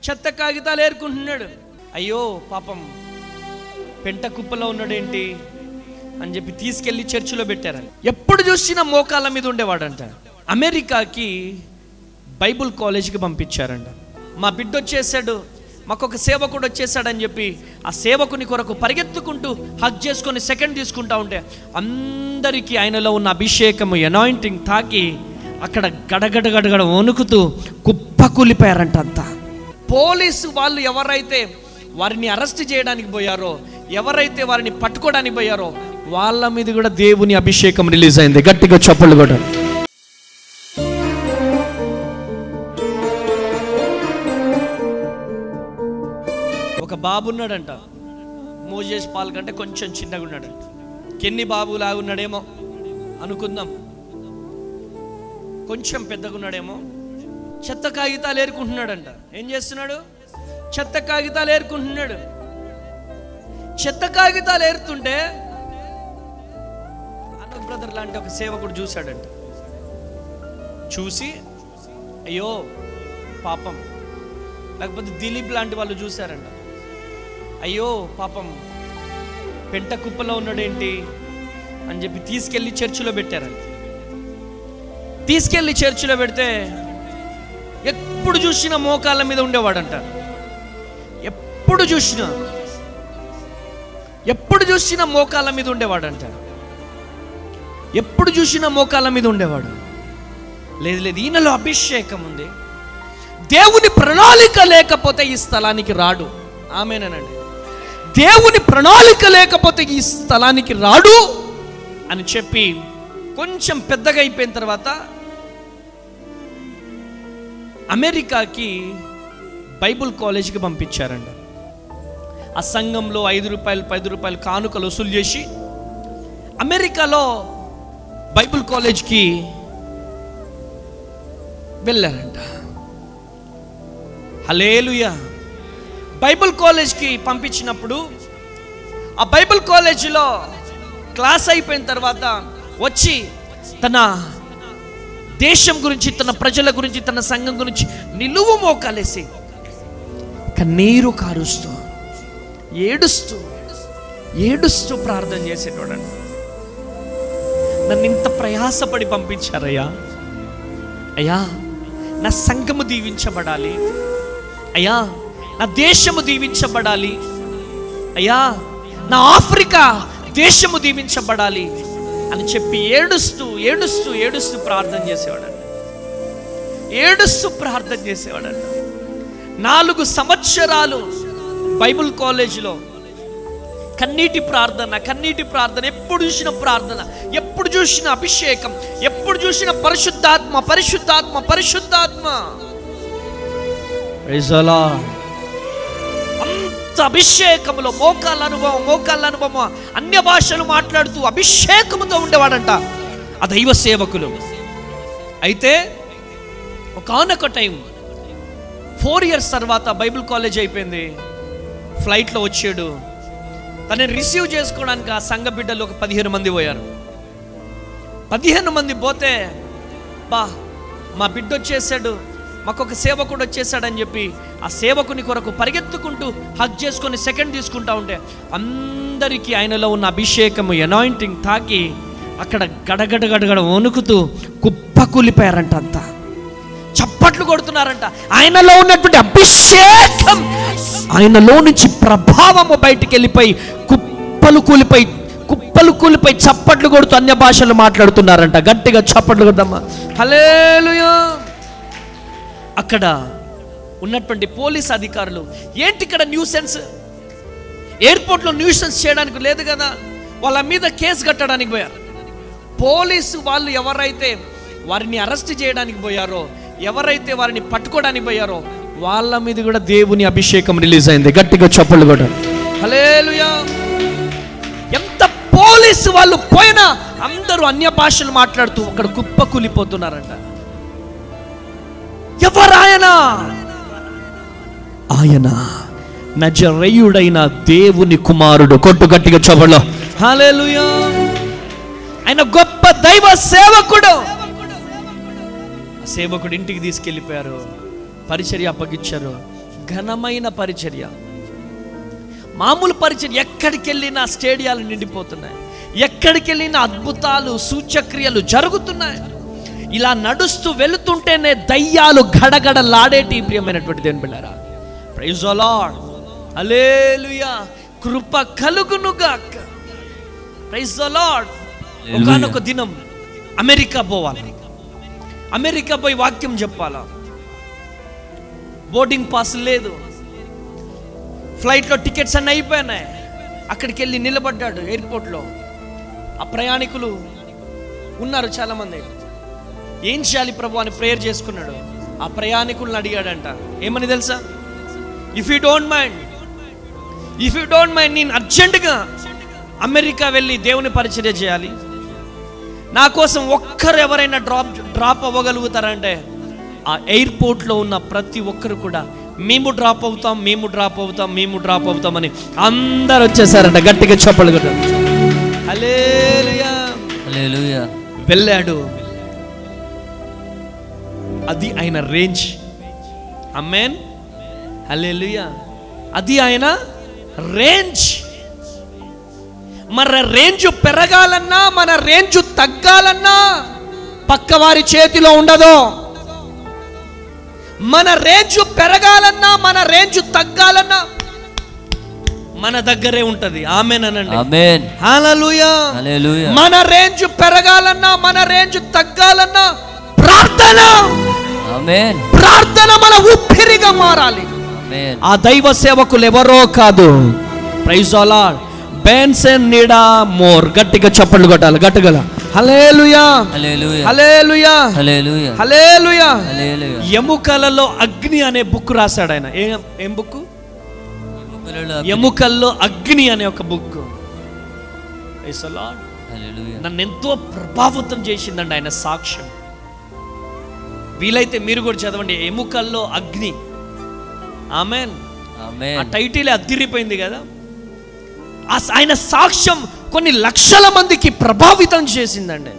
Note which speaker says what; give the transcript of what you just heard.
Speaker 1: చెత్త కాగితాలు ఏరుకుంటున్నాడు. అయ్యో పాపం పెంట కుప్పలో ఉన్నాడేంటి అని చెప్పి తీసుకెళ్లి చర్చిలో పెట్టారని. ఎప్పుడు చూసినా మోకాళ్ళ మీద ఉండేవాడంట. అమెరికాకి బైబుల్ కాలేజీకి పంపించారంట. మా బిడ్డ వచ్చేసాడు, మాకు ఒక సేవకుడు వచ్చేసాడని చెప్పి ఆ సేవకుని కొరకు పరిగెత్తుకుంటూ హగ్ చేసుకొని సెకండ్ తీసుకుంటా ఉంటే అందరికీ ఆయనలో ఉన్న అభిషేకము అనాయింటింగ్ తాకి అక్కడ గడగడ గడగడ వణుకుతూ కుప్పకూలిపోయారంట అంతా. పోలీసు వాళ్ళు ఎవరైతే వారిని అరెస్ట్ చేయడానికి పోయారో, ఎవరైతే వారిని పట్టుకోవడానికి పోయారో వాళ్ళ మీద కూడా దేవుని అభిషేకం రిలీజ్ అయింది. గట్టిగా చప్పట్లు కూడా. ఒక బాబు ఉన్నాడంట, మోజేస్ పాల్ కంటే కొంచెం చిన్నగా ఉన్నాడంట. కెన్ని బాబు లాగున్నాడేమో అనుకుందాం, కొంచెం పెద్దగా ఉన్నాడేమో. చెత్త కాగితాలు ఏరుకుంటున్నాడంట. ఏం చేస్తున్నాడు? చెత్త కాగితాలు ఏరుకుంటున్నాడు. చెత్త కాగితాలు ఏరుతుంటే అన్న బ్రదర్ లాంటి ఒక సేవకుడు చూశాడంట. చూసి అయ్యో పాపం, లేకపోతే దిలీప్ లాంటి వాళ్ళు చూశారంట. అయ్యో పాపం పెంట కుప్పలో ఉన్నాడేంటి అని చెప్పి తీసుకెళ్ళి చర్చిలో పెట్టారంట. తీసుకెళ్ళి చర్చిలో పెడితే ఎప్పుడు చూసినా మోకాళ్ళ మీద ఉండేవాడంట. ఎప్పుడు చూసినా మోకాళ్ళ మీద ఉండేవాడంట. ఎప్పుడు చూసినా మోకాళ్ళ మీద ఉండేవాడు. లేదు లేదు, ఈయనలో అభిషేకం ఉంది. దేవుని ప్రణాళిక లేకపోతే ఈ స్థలానికి రాడు. ఆమేనండి. దేవుని ప్రణాళిక లేకపోతే ఈ స్థలానికి రాడు అని చెప్పి కొంచెం పెద్దగా అయిపోయిన తర్వాత అమెరికాకి బైబుల్ కాలేజీకి పంపించారంట. ఆ సంఘంలో 5 రూపాయలు 10 రూపాయలు కానుకలు వసూలు చేసి అమెరికాలో బైబుల్ కాలేజ్కి వెళ్ళారంట. హల్లెలూయా. బైబుల్ కాలేజ్కి పంపించినప్పుడు ఆ బైబుల్ కాలేజీలో క్లాస్ అయిపోయిన తర్వాత వచ్చి తన దేశం గురించి, తన ప్రజల గురించి, తన సంఘం గురించి నిలువు మోకాలేసి కన్నీరు కారుస్తూ ఏడుస్తూ ప్రార్థన చేసేటోడండి. నన్ను ఇంత ప్రయాసపడి పంపించారయ్యా. అయ్యా నా సంఘము దీవించబడాలి, అయ్యా నా దేశము దీవించబడాలి, అయ్యా నా ఆఫ్రికా దేశము దీవించబడాలి అని చెప్పి ఏడుస్తూ ప్రార్థన చేసేవాడంట. 4 సంవత్సరాలు బైబుల్ కాలేజీలో కన్నీటి ప్రార్థన. ఎప్పుడు చూసిన ప్రార్థన, ఎప్పుడు చూసిన అభిషేకం, ఎప్పుడు చూసిన పరిశుద్ధాత్మ. అంత అభిషేకములో మోకాళ్ళ అనుభవం, అన్య భాషలు మాట్లాడుతూ అభిషేకముతో ఉండేవాడంట ఆ దైవ సేవకులు. అయితే ఒకానొక టైం 4 years తర్వాత బైబిల్ కాలేజ్ అయిపోయింది. ఫ్లైట్లో వచ్చాడు. తనని రిసీవ్ చేసుకోవడానికి ఆ సంఘ బిడ్డలు ఒక 15 మంది పోయారు. 15 మంది పోతే మా బిడ్డ వచ్చేసాడు, మాకు ఒక సేవకుడు వచ్చేసాడని చెప్పి ఆ సేవకుని కొరకు పరిగెత్తుకుంటూ హగ్ చేసుకొని సెకండ్ తీసుకుంటా ఉంటే అందరికీ ఆయనలో ఉన్న అభిషేకము అనాయింటింగ్ తాకి అక్కడ గడగడ గడగడ వణుకుతూ కుప్పకూలిపోయారంట అంతా. చప్పట్లు కొడుతున్నారంట. ఆయనలో ఉన్నటువంటి అభిషేకం, ఆయనలో నుంచి ప్రభావము బయటికి వెళ్ళిపోయి కుప్పలు కూలిపోయి చప్పట్లు కొడుతూ అన్య భాషలు మాట్లాడుతున్నారంట. గట్టిగా చప్పట్లు కొడదామా. హల్లెలూయా. అక్కడ ఉన్నటువంటి పోలీస్ అధికారులు, ఏంటి ఇక్కడ న్యూసెన్స్, ఎయిర్పోర్ట్లో న్యూసెన్స్ చేయడానికి లేదు కదా, వాళ్ళ మీద కేసు కట్టడానికి పోయారు. పోలీసు వాళ్ళు ఎవరైతే వారిని అరెస్ట్ చేయడానికి పోయారో, ఎవరైతే వారిని పట్టుకోవడానికి పోయారో వాళ్ళ మీద కూడా దేవుని అభిషేకం రిలీజ్ అయింది. గట్టిగా చప్పట్లు కొట్టారు. హల్లెలూయా. ఎంత పోలీసు వాళ్ళు పోయినా అందరూ అన్య భాషలు మాట్లాడుతూ అక్కడ కుప్పకూలిపోతున్నారంట. ఎవరాయన? ఆయన నజరేయుడైన దేవుని కుమారుడు. కొట్టు గట్టిగా చప్పట్లు. హల్లెలూయా. ఆయన గొప్ప దైవ సేవకుడు. సేవకుడు ఇంటికి తీసుకెళ్ళిపోయారు, పరిచర్య అప్పగించారు. ఘనమైన పరిచర్య, మామూలు పరిచర్య. ఎక్కడికి వెళ్ళినా స్టేడియాలు నిండిపోతున్నాయి, ఎక్కడికి వెళ్ళినా అద్భుతాలు సూచక్రియలు జరుగుతున్నాయి. ఇలా నడుస్తూ వెళుతుంటేనే దయ్యాలు గడగడలాడేటి. ప్రియమైనటువంటి దేవుని బిడ్డలారా, ప్రైజ్ ది లార్డ్, హల్లెలూయా, కృప కలుగునుగాక. Praise the lord. ఒకానొక దినం అమెరికా పోవాలి, అమెరికా పోయి వాక్యం చెప్పాలా. బోర్డింగ్ పాస్ లేదు, ఫ్లైట్లో టికెట్స్ అన్నీ అయిపోయినాయి. అక్కడికి వెళ్ళి నిలబడ్డాడు ఎయిర్పోర్ట్లో. ఆ ప్రయాణికులు ఉన్నారు చాలామంది. ఏం చేయాలి ప్రభు అని ప్రేయర్ చేసుకున్నాడు. ఆ ప్రయాణికులను అడిగాడంట, ఏమని తెలుసా? ఇఫ్ యూ డోంట్ మైండ్ నేను అర్జెంటుగా అమెరికా వెళ్ళి దేవుని పరిచర్య చేయాలి. నా కోసం ఒక్కరు ఎవరైనా డ్రాప్ అవ్వగలుగుతారంటే ఆ ఎయిర్పోర్ట్లో ఉన్న ప్రతి ఒక్కరు కూడా మేము డ్రాప్ అవుతామని అందరు వచ్చేసారంట. గట్టిగా చప్పట్లు కొట్టారు. హల్లెలూయా, హల్లెలూయా. వెళ్ళాడు. అది ఆయన రేంజ్. ఆమేన్, హల్లెలూయా. అది ఆయన రేంజ్. మన రేంజ్ పెరగాలన్నా, మన రేంజ్ తగ్గాలన్నా పక్కవారి చేతిలో ఉండదు. మన రేంజ్ పెరగాలన్నా, మన రేంజ్ తగ్గాలన్నా మన దగ్గరే ఉంటది. ఆమేన్ అనండి. ఆమేన్, హల్లెలూయా, హల్లెలూయా. మన రేంజ్ పెరగాలన్నా, మన రేంజ్ తగ్గాలన్నా ప్రార్థన. ఆమేన్. ప్రార్థన మన ఊపిరిగా మారాలి. ఆమేన్. ఆ దైవ సేవకులు ఎవరో కాదు. Praise the lord. బెన్సన్ నీడా మోర్. గట్టిగా చప్పట్లు కొట్టాలి, గట్టిగా. హల్లెలూయా, హల్లెలూయా, హల్లెలూయా, హల్లెలూయా, హల్లెలూయా, హల్లెలూయా. ఎముకలలో అగ్ని అనే బుక్ రాశాడు ఆయన. ఏం బుక్? ఎముకల్లో అగ్ని అనే ఒక book. Praise the lord. Hallelujah. నన్ను ఎంతో ప్రభావితం చేసిందండి ఆయన సాక్ష్యం. వీలైతే మీరు కూడా చదవండి, ఎముకల్లో అగ్ని. ఆమేన్, ఆమేన్. ఆ టైటిల్ అదిరిపోయింది కదా. ఆయన సాక్ష్యం కొన్ని లక్షల మందికి ప్రభావితం చేసిందండి.